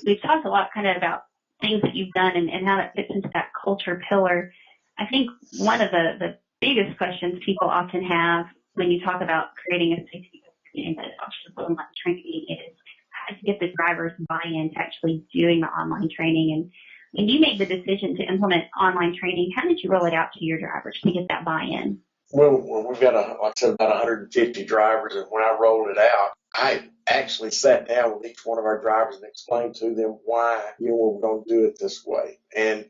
we've talked a lot kind of about things that you've done and how that fits into that culture pillar. I think one of the biggest questions people often have when you talk about creating a safety and that optional online training is how to get the drivers buy-in to actually doing the online training. And when you made the decision to implement online training, how did you roll it out to your drivers to get that buy-in? Well, we've got, like I said, about 150 drivers, and when I rolled it out, I actually sat down with each one of our drivers and explained to them why, we're going to do it this way. And,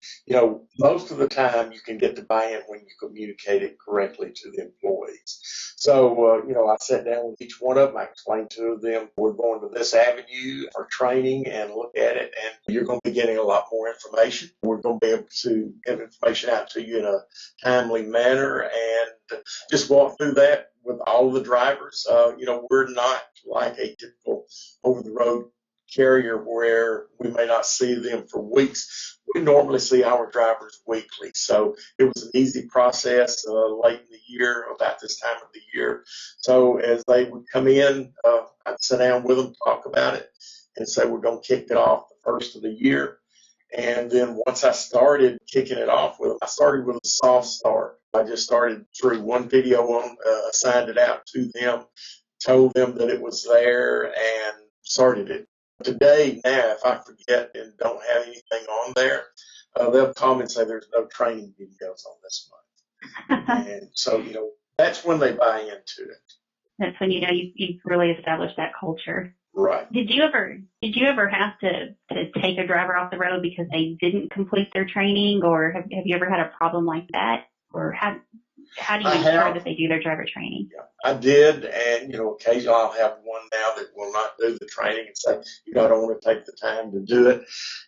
most of the time you can get the buy-in when you communicate it correctly to the employees. So, I sat down with each one of them. I explained to them, we're going to this avenue for training and look at it, and you're going to be getting a lot more information. We're going to be able to get information out to you in a timely manner and just walk through that with all of the drivers. We're not like a typical over-the-road carrier where we may not see them for weeks. We normally see our drivers weekly. So it was an easy process late in the year, about this time of the year. So as they would come in, I'd sit down with them, talk about it, and say we're going to kick it off the first of the year. And then once I started kicking it off with them, I started with a soft start. I just started through one video on, assigned it out to them, told them that it was there, and started it. Today, now, if I forget and don't have anything on there, they'll call me and say there's no training videos on this month. And so, that's when they buy into it. That's when you've really established that culture. Right. Did you ever have to take a driver off the road because they didn't complete their training, or have you ever had a problem like that? Or how do you ensure that they do their driver training? Yeah, I did, and occasionally I'll have one now that will not do the training and say, I don't want to take the time to do it.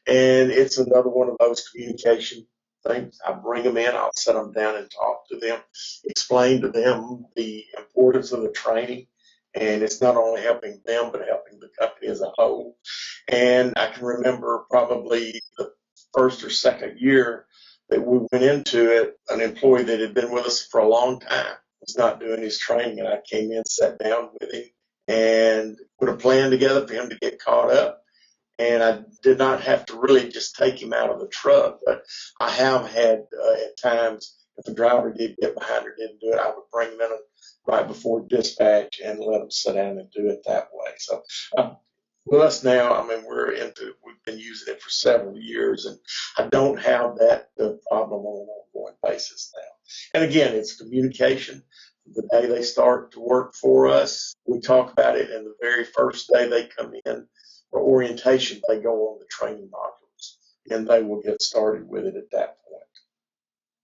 And it's another one of those communication things. I bring them in, I'll sit them down and talk to them, explain to them the importance of the training. And it's not only helping them, but helping the company as a whole. And I can remember probably the first or second year that we went into it, an employee that had been with us for a long time was not doing his training. And I came in, sat down with him, and put a plan together for him to get caught up. And I did not have to really just take him out of the truck, but I have had at times, if a driver did get behind or didn't do it, I would bring them in right before dispatch and let them sit down and do it that way. So with us now, we've been using it for several years, and I don't have that problem on an ongoing basis now. And again, it's communication. The day they start to work for us, we talk about it, and the very first day they come in for orientation, they go on the training modules, and they will get started with it at that